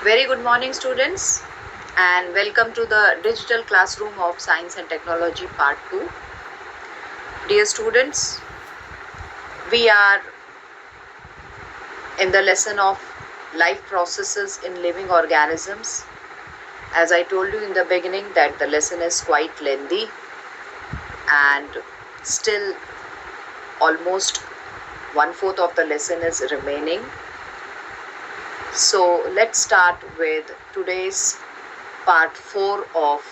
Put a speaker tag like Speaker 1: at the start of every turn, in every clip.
Speaker 1: Very good morning, students, and welcome to the digital classroom of Science and Technology Part 2. Dear students, we are in the lesson of life processes in living organisms. As I told you in the beginning, that the lesson is quite lengthy and still almost 1/4 of the lesson is remaining. So let's start with today's part 4 of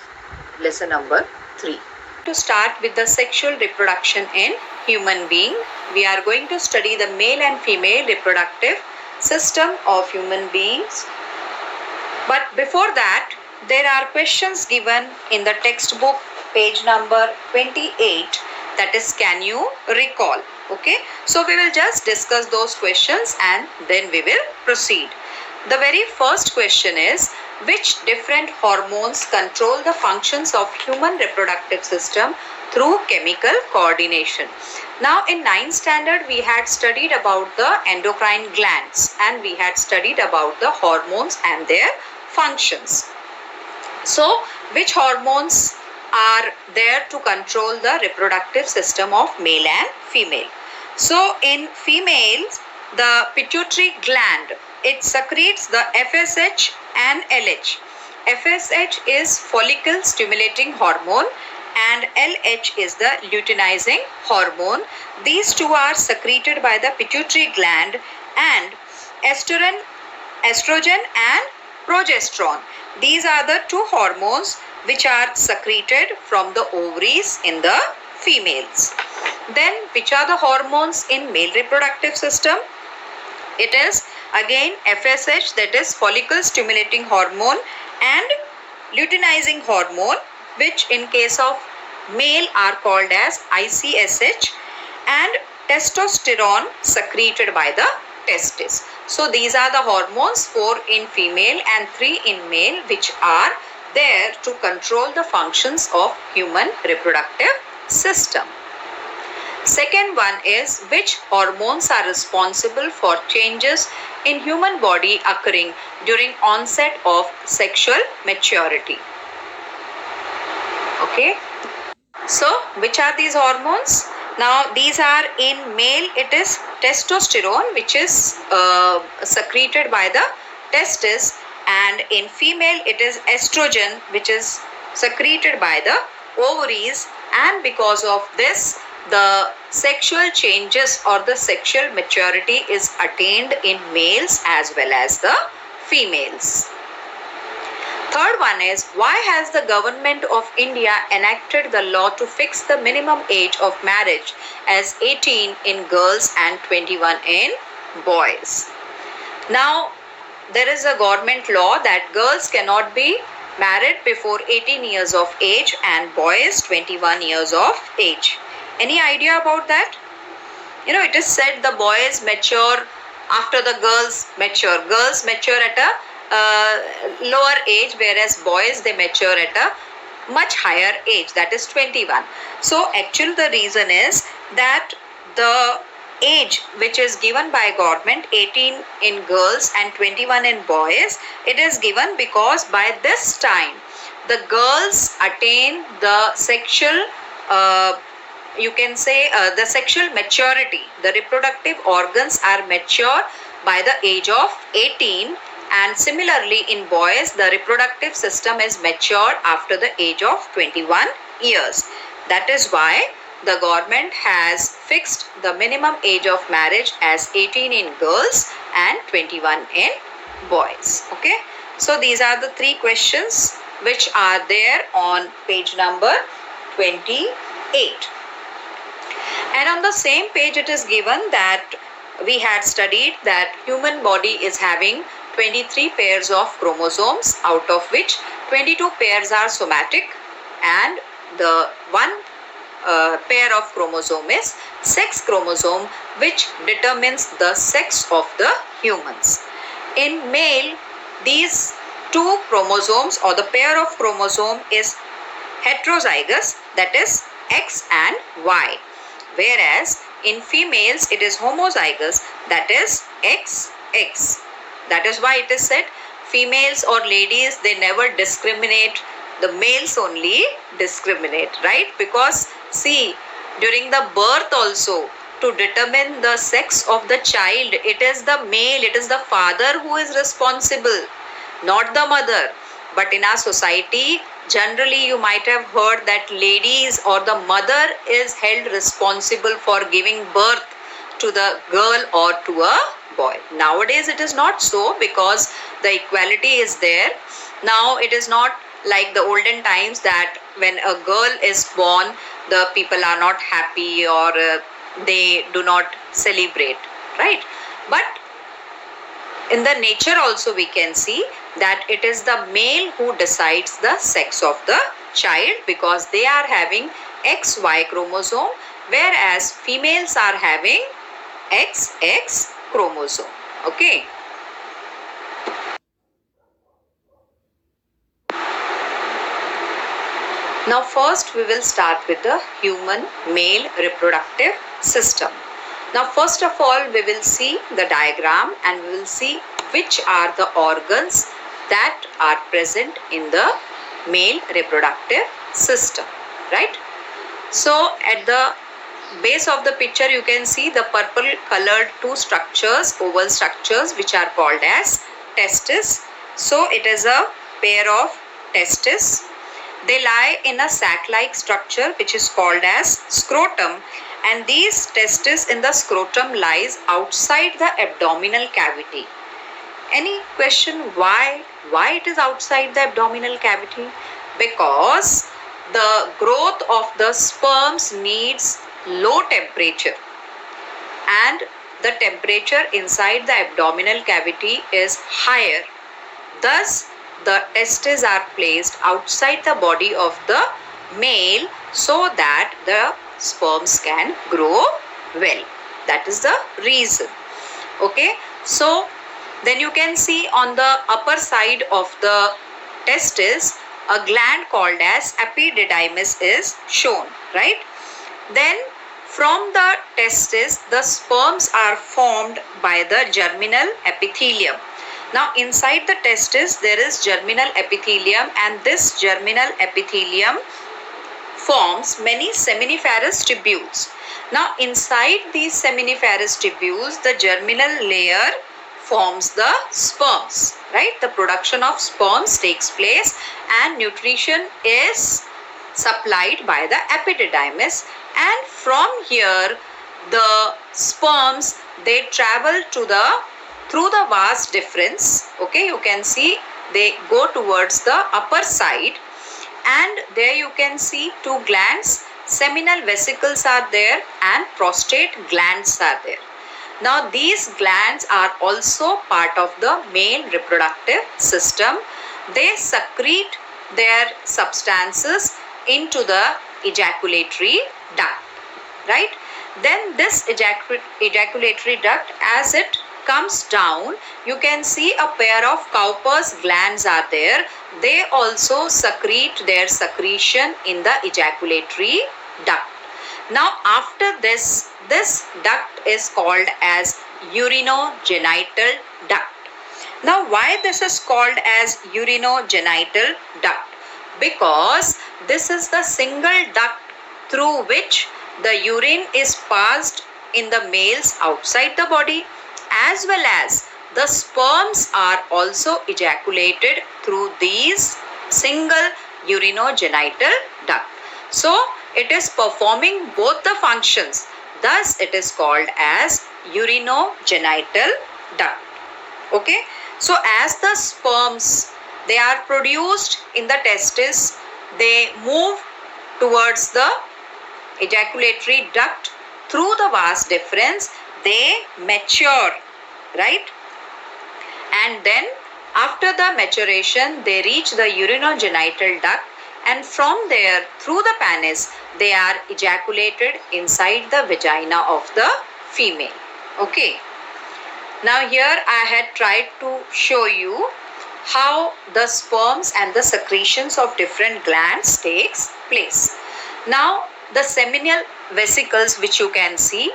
Speaker 1: lesson number 3. To start with the sexual reproduction in human being, we are going to study the male and female reproductive system of human beings. But before that, there are questions given in the textbook page number 28, that is, can you recall? Okay, so we will just discuss those questions and then we will proceed. The very first question is, which different hormones control the functions of human reproductive system through chemical coordination? Now in 9th standard we had studied about the endocrine glands and we had studied about the hormones and their functions. So which hormones are there to control the reproductive system of male and female? So in females, the pituitary gland, it secretes the FSH and LH. FSH is follicle stimulating hormone and LH is the luteinizing hormone. These two are secreted by the pituitary gland, and estrogen and progesterone. These are the two hormones which are secreted from the ovaries in the females. Then which are the hormones in male reproductive system? It is again FSH, that is follicle stimulating hormone, and luteinizing hormone, which in case of male are called as ICSH, and testosterone secreted by the testis. So these are the hormones, 4 in female and 3 in male, which are there to control the functions of human reproductive system. Second one is, which hormones are responsible for changes in human body occurring during onset of sexual maturity? Okay. So which are these hormones? Now these are, in male it is testosterone, which is secreted by the testis, and in female it is estrogen, which is secreted by the ovaries, and because of this the sexual changes or the sexual maturity is attained in males as well as the females. Third one is, why has the government of India enacted the law to fix the minimum age of marriage as 18 in girls and 21 in boys? Now, there is a government law that girls cannot be married before 18 years of age and boys 21 years of age. Any idea about that? You know, it is said the boys mature after the girls mature. Girls mature at a lower age, whereas boys, they mature at a much higher age, that is 21. So actually the reason is that the age which is given by government, 18 in girls and 21 in boys, it is given because by this time the girls attain the sexual you can say the sexual maturity. The reproductive organs are mature by the age of 18, and similarly in boys the reproductive system is matured after the age of 21 years. That is why the government has fixed the minimum age of marriage as 18 in girls and 21 in boys. Okay, so these are the 3 questions which are there on page number 28. And on the same page it is given that we had studied that human body is having 23 pairs of chromosomes, out of which 22 pairs are somatic and the one pair of chromosome is sex chromosome, which determines the sex of the humans. In male, these 2 chromosomes or the pair of chromosome is heterozygous, that is X and Y, whereas in females it is homozygous, that is XX. That is why it is said females or ladies, they never discriminate. The males only discriminate, right? Because see, during the birth also, to determine the sex of the child, it is the male, it is the father who is responsible, not the mother. But in our society, generally you might have heard that ladies or the mother is held responsible for giving birth to the girl or to a boy. Nowadays it is not so, because the equality is there. Now it is not like the olden times that when a girl is born, the people are not happy, or they do not celebrate, right? But in the nature also we can see that it is the male who decides the sex of the child, because they are having XY chromosome, whereas females are having XX chromosome. Okay. Now first we will start with the human male reproductive system. Now first of all we will see the diagram, and we will see which are the organs that are present in the male reproductive system, right? So at the base of the picture you can see the purple colored two structures, oval structures, which are called as testes. So it is a pair of testes. They lie in a sac-like structure which is called as scrotum, and these testes in the scrotum lies outside the abdominal cavity. Any question why it is outside the abdominal cavity? Because the growth of the sperms needs low temperature, and the temperature inside the abdominal cavity is higher. Thus the testes are placed outside the body of the male so that the sperms can grow well. That is the reason. Okay, so then you can see on the upper side of the testis a gland called as epididymis is shown, right? Then from the testis the sperms are formed by the germinal epithelium. Now inside the testis there is germinal epithelium, and this germinal epithelium forms many seminiferous tubules. Now inside these seminiferous tubules the germinal layer forms the sperms, right? The production of sperms takes place, and nutrition is supplied by the epididymis, and from here the sperms, they travel through the vas deferens. Okay, you can see they go towards the upper side, and there you can see two glands, seminal vesicles are there, and prostate glands are there. Now these glands are also part of the male reproductive system. They secrete their substances into the ejaculatory duct, right? Then this ejaculatory duct, as it comes down, you can see a pair of Cowper's glands are there. They also secrete their secretion in the ejaculatory duct. Now after this duct is called as urinogenital duct. Now why this is called as urinogenital duct? Because this is the single duct through which the urine is passed in the males outside the body, as well as the sperms are also ejaculated through these single urinogenital duct. So it is performing both the functions. Thus it is called as urinogenital duct. Okay. So as the sperms, they are produced in the testis, they move towards the ejaculatory duct through the vas deferens, they mature, right? And then after the maturation they reach the urinogenital duct, and from there through the penis they are ejaculated inside the vagina of the female. Okay. Now here I had tried to show you how the sperms and the secretions of different glands takes place. Now the seminal vesicles, which you can see,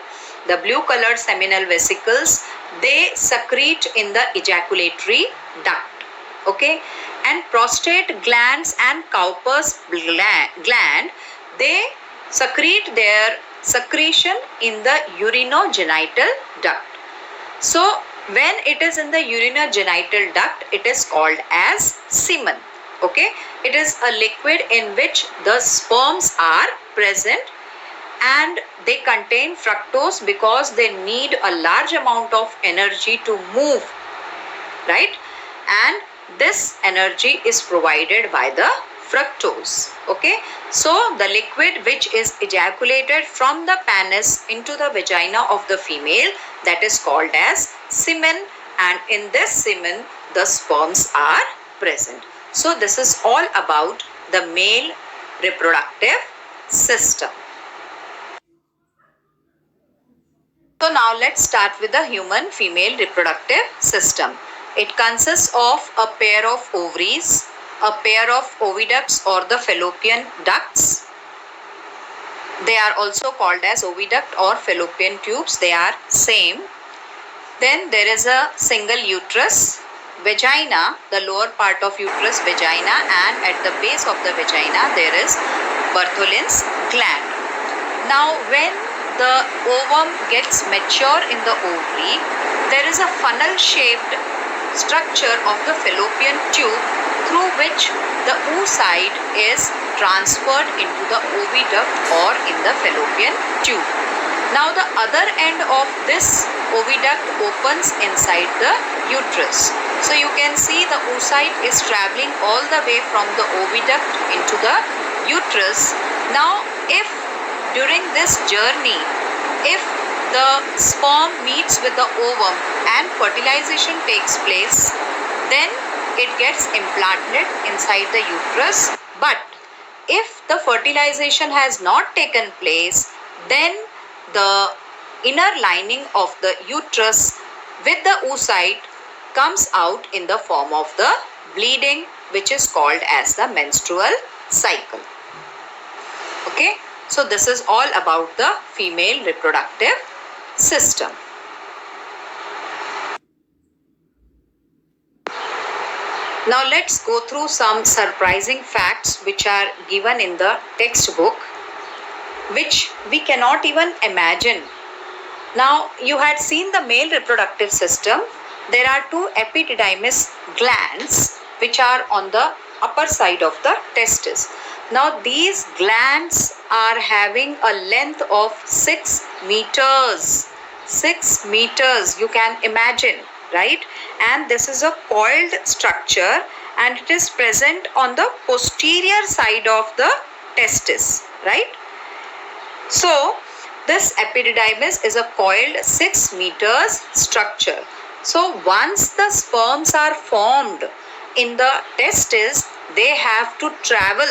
Speaker 1: the blue colored seminal vesicles, they secrete in the ejaculatory duct. Okay, and prostate glands and Cowper's gland, they secrete their secretion in the urinogenital duct. So when it is in the urinogenital duct, it is called as semen. Okay, it is a liquid in which the sperms are present, and they contain fructose because they need a large amount of energy to move, right? And this energy is provided by the fructose. Okay, so the liquid which is ejaculated from the penis into the vagina of the female, that is called as semen, and in this semen the sperms are present. So this is all about the male reproductive system. So now let's start with the human female reproductive system. It consists of a pair of ovaries, a pair of oviducts or the fallopian ducts. They are also called as oviduct or fallopian tubes. They are same. Then there is a single uterus, vagina, the lower part of uterus, vagina, and at the base of the vagina there is Bartholin's gland. Now when the ovum gets mature in the ovary, there is a funnel shaped structure of the fallopian tube through which the oocyte is transferred into the oviduct or in the fallopian tube. Now the other end of this oviduct opens inside the uterus. So you can see the oocyte is traveling all the way from the oviduct into the uterus. Now if during this journey, if the sperm meets with the ovum and fertilization takes place, then it gets implanted inside the uterus. But if the fertilization has not taken place, then the inner lining of the uterus with the oocyte comes out in the form of the bleeding, which is called as the menstrual cycle. Okay, so this is all about the female reproductive system. Now let's go through some surprising facts which are given in the textbook, which we cannot even imagine. Now you had seen the male reproductive system. There are two epididymis glands which are on the upper side of the testis. Now these glands are having a length of 6 meters. 6 meters, you can imagine, right? And this is a coiled structure and it is present on the posterior side of the testis, right? So this epididymis is a coiled 6 meters structure. So once the sperms are formed in the testis, they have to travel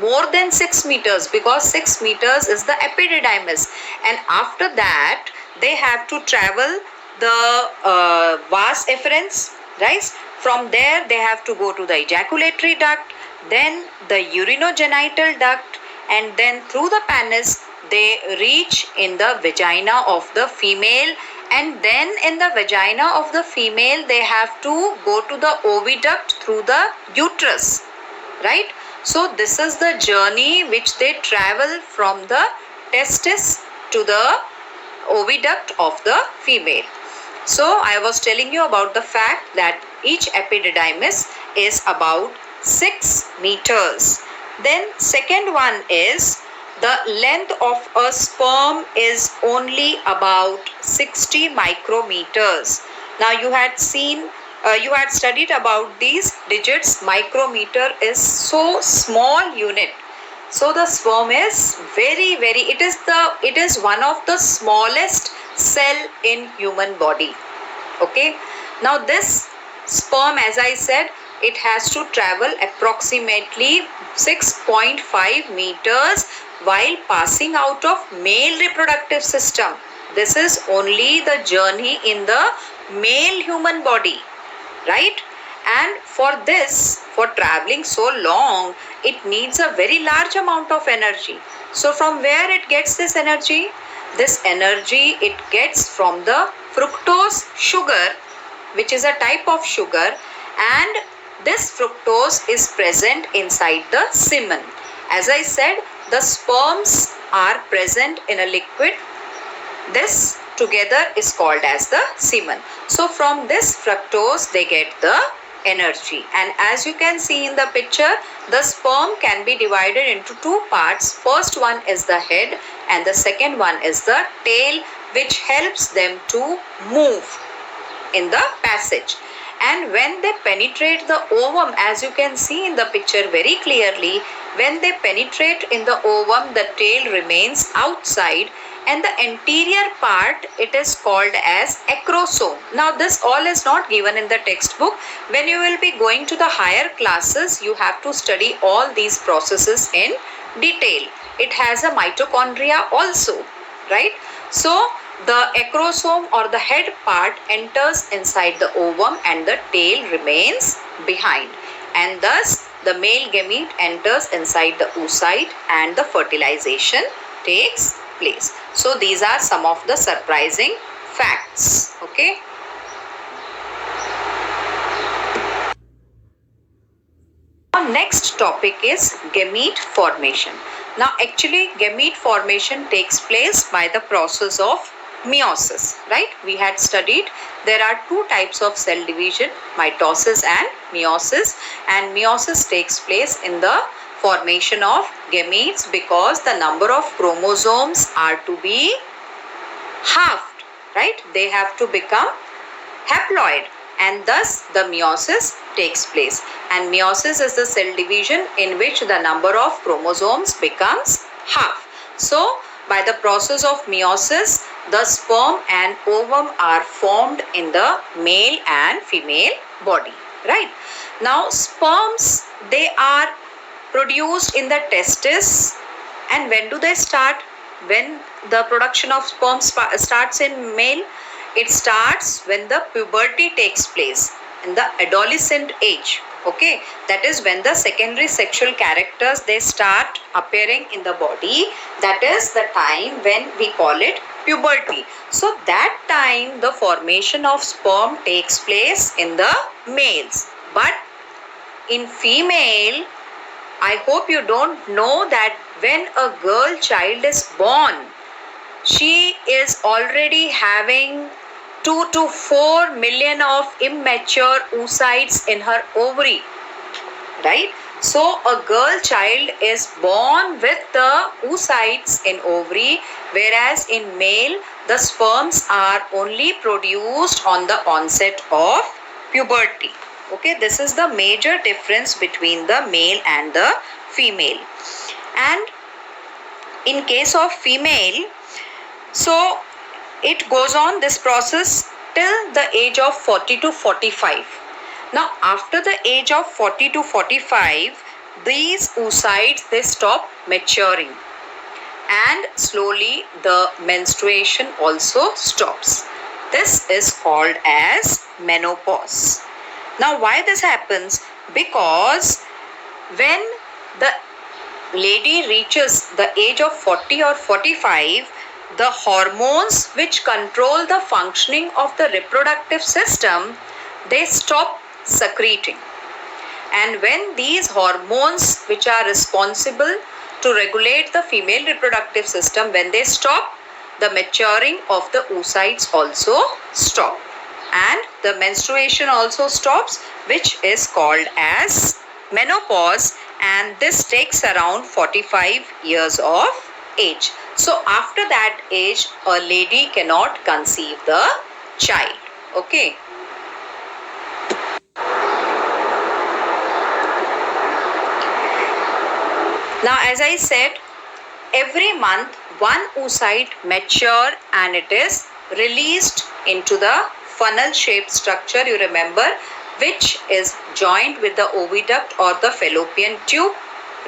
Speaker 1: more than 6 meters, because 6 meters is the epididymis, and after that they have to travel the vas efferents, right? From there they have to go to the ejaculatory duct, then the urinogenital duct, and then through the penis they reach in the vagina of the female, and then in the vagina of the female they have to go to the oviduct through the uterus, right? So this is the journey which they travel from the testis to the oviduct of the female. So I was telling you about the fact that each epididymis is about 6 meters. Then second one is the length of a sperm is only about 60 micrometers. Now you had seen you had studied about these digits. Micrometer is so small unit. So the sperm is it is one of the smallest cell in human body. Okay. Now this sperm, as I said, it has to travel approximately 6.5 meters while passing out of male reproductive system. This is only the journey in the male human body, right? And for this, for traveling so long, it needs a very large amount of energy. So from where it gets this energy? This energy it gets from the fructose sugar, which is a type of sugar, and this fructose is present inside the semen. As I said, the sperms are present in a liquid. This together is called as the semen. So from this fructose they get the energy, and as you can see in the picture, the sperm can be divided into two parts. First one is the head and the second one is the tail, which helps them to move in the passage. And when they penetrate the ovum, as you can see in the picture very clearly, when they penetrate in the ovum, the tail remains outside, and the anterior part, it is called as acrosome. Now this all is not given in the textbook. When you will be going to the higher classes, you have to study all these processes in detail. It has a mitochondria also, right? So the acrosome or the head part enters inside the ovum and the tail remains behind, and thus the male gamete enters inside the oocyte and the fertilization takes place. So these are some of the surprising facts. Okay. Our next topic is gamete formation. Now actually gamete formation takes place by the process of meiosis, right? We had studied there are two types of cell division, mitosis and meiosis, and meiosis takes place in the formation of gametes because the number of chromosomes are to be halved, right? They have to become haploid, and thus the meiosis takes place. And meiosis is the cell division in which the number of chromosomes becomes half. So by the process of meiosis, the sperm and ovum are formed in the male and female body, right? Now sperms, they are produced in the testis. And when do they start? When the production of sperm starts in male, it starts when the puberty takes place, in the adolescent age. Okay, that is when the secondary sexual characters, they start appearing in the body. That is the time when we call it puberty. So that time the formation of sperm takes place in the males, but in female, I hope you don't know that when a girl child is born, she is already having 2 to 4 million of immature oocytes in her ovary, right? So a girl child is born with the oocytes in ovary, whereas in male the sperms are only produced on the onset of puberty. Okay, this is the major difference between the male and the female. And in case of female, so it goes on this process till the age of 40 to 45. Now after the age of 40 to 45, these oocytes, they stop maturing, and slowly the menstruation also stops. This is called as menopause. Now why this happens? Because when the lady reaches the age of 40 or 45, the hormones which control the functioning of the reproductive system, they stop secreting. And when these hormones which are responsible to regulate the female reproductive system, when they stop, the maturing of the oocytes also stop, and the menstruation also stops, which is called as menopause, and this takes around 45 years of age. So after that age, a lady cannot conceive the child. Okay. Now as I said, every month one oocyte mature and it is released into the funnel shaped structure, you remember, which is joined with the oviduct or the fallopian tube,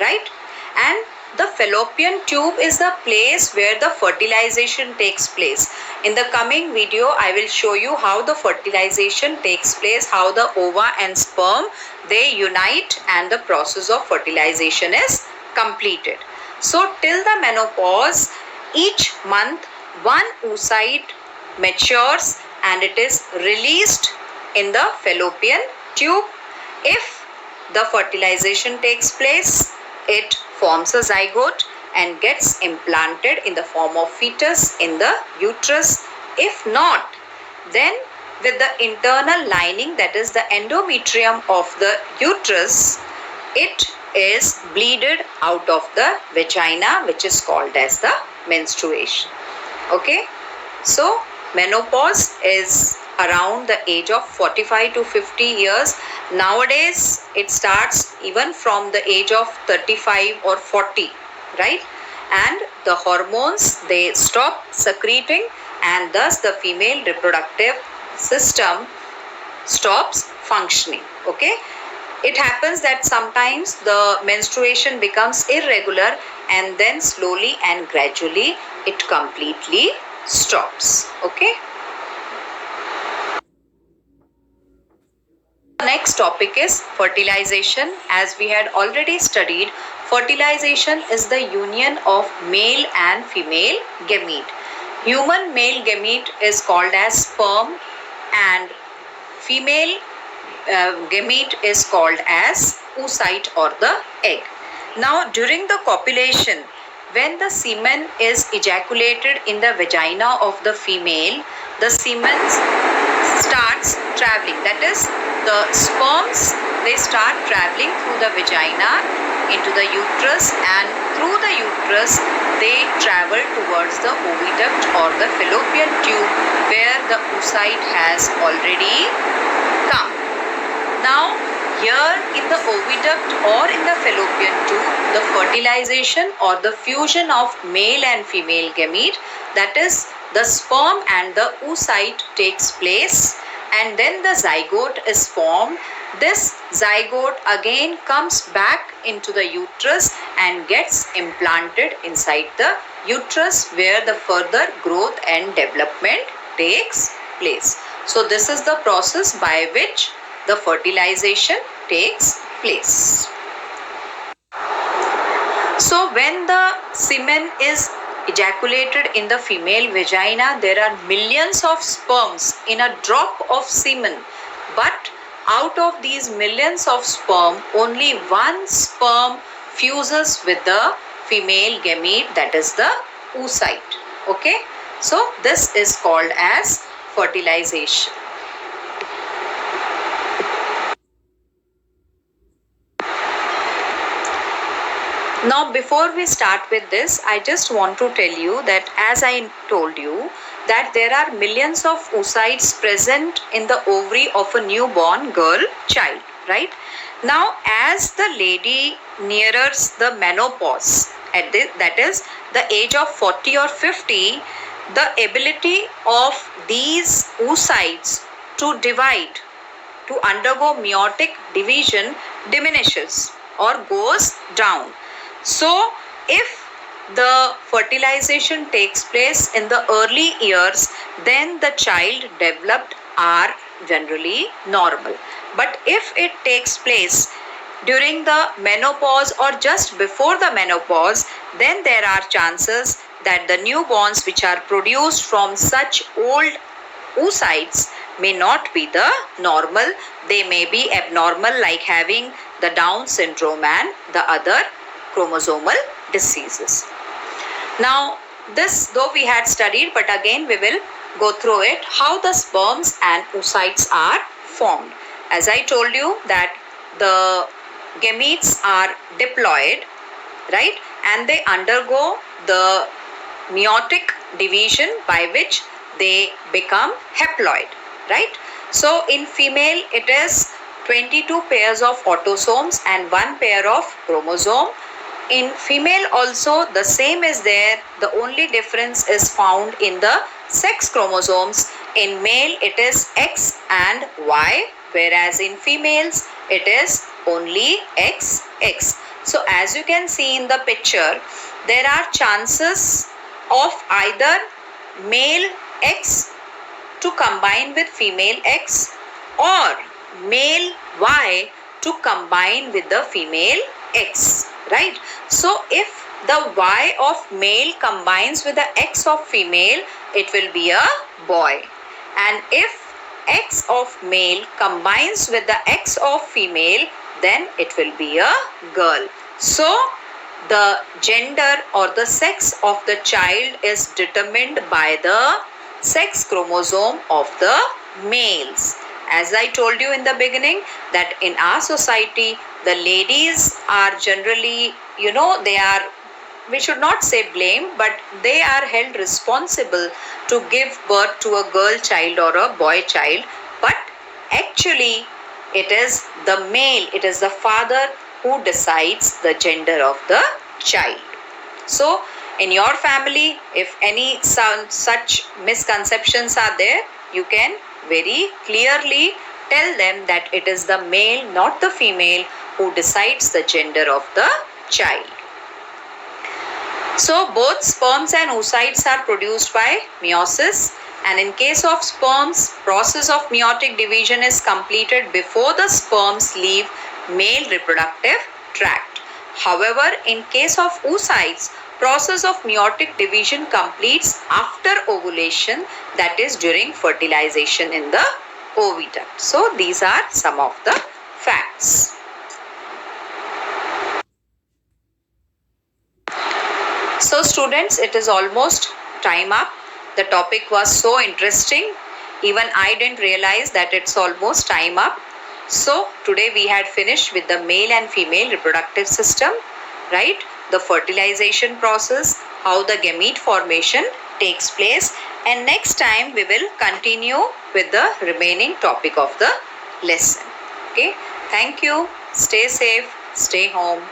Speaker 1: right? And the fallopian tube is the place where the fertilization takes place. In the coming video, I will show you how the fertilization takes place, how the ova and sperm, they unite and the process of fertilization is completed. So till the menopause, each month one oocyte matures and it is released in the fallopian tube, If the fertilization takes place, it forms a zygote and gets implanted in the form of fetus in the uterus. If not, then with the internal lining, that is the endometrium of the uterus, it is bleeded out of the vagina, which is called as the menstruation. Okay, so menopause is around the age of 45 to 50 years. Nowadays it starts even from the age of 35 or 40, right? And the hormones, they stop secreting, and thus the female reproductive system stops functioning. Okay, it happens that sometimes the menstruation becomes irregular, and then slowly and gradually it completely stops. Okay, the next topic is fertilization. As we had already studied, fertilization is the union of male and female gamete. Human male gamete is called as sperm, and female gamete is called as oocyte or the egg. Now, during the copulation, when the semen is ejaculated in the vagina of the female, the semen starts traveling. That is, the sperms, they start traveling through the vagina into the uterus, and through the uterus they travel towards the oviduct or the fallopian tube, where the oocyte has already come. Now, here in the oviduct or in the fallopian tube, the fertilization or the fusion of male and female gamete, that is the sperm and the oocyte, takes place, and then the zygote is formed. This zygote again comes back into the uterus and gets implanted inside the uterus, where the further growth and development takes place. So this is the process by which the fertilization takes place. So when the semen is ejaculated in the female vagina, there are millions of sperms in a drop of semen, but out of these millions of sperm, only one sperm fuses with the female gamete, that is the oocyte. Okay, so this is called as fertilization. Now, before we start with this, I just want to tell you that, as I told you, that there are millions of oocytes present in the ovary of a newborn girl child, right? Now, as the lady nears the menopause, at this, that is the age of 40 or 50, the ability of these oocytes to divide, to undergo meiotic division, diminishes or goes down. So, if the fertilization takes place in the early years, then the child developed are generally normal. But if it takes place during the menopause or just before the menopause, then there are chances that the newborns which are produced from such old oocytes may not be the normal. They may be abnormal, like having the Down syndrome and the other chromosomal diseases. Now, this though we had studied, but again we will go through it, how the sperms and oocytes are formed. As I told you that the gametes are diploid, right, and they undergo the meiotic division by which they become haploid, right? So in female it is 22 pairs of autosomes and 1 pair of chromosome. In female also the same is there. The only difference is found in the sex chromosomes. In male it is X and Y, whereas in females it is only XX. So as you can see in the picture, there are chances of either male X to combine with female X, or male Y to combine with the female X, right? So if the Y of male combines with the X of female, it will be a boy. And if X of male combines with the X of female, then it will be a girl. So the gender or the sex of the child is determined by the sex chromosome of the males. As I told you in the beginning, that in our society, the ladies are generally, we should not say blame, but they are held responsible to give birth to a girl child or a boy child. But actually, it is the male, it is the father who decides the gender of the child. So, in your family, if any such misconceptions are there, you can very clearly tell them that it is the male, not the female, who decides the gender of the child. So both sperms and oocytes are produced by meiosis, and in case of sperms, process of meiotic division is completed before the sperms leave male reproductive tract. However, in case of oocytes, process of meiotic division completes after ovulation, that is during fertilization in the oviduct. So these are some of the facts. So students, it is almost time up. The topic was so interesting. Even I didn't realize that it's almost time up. So today we had finished with the male and female reproductive system, right? The fertilization process, how the gamete formation takes place. And next time we will continue with the remaining topic of the lesson. Okay. Thank you. Stay safe. Stay home.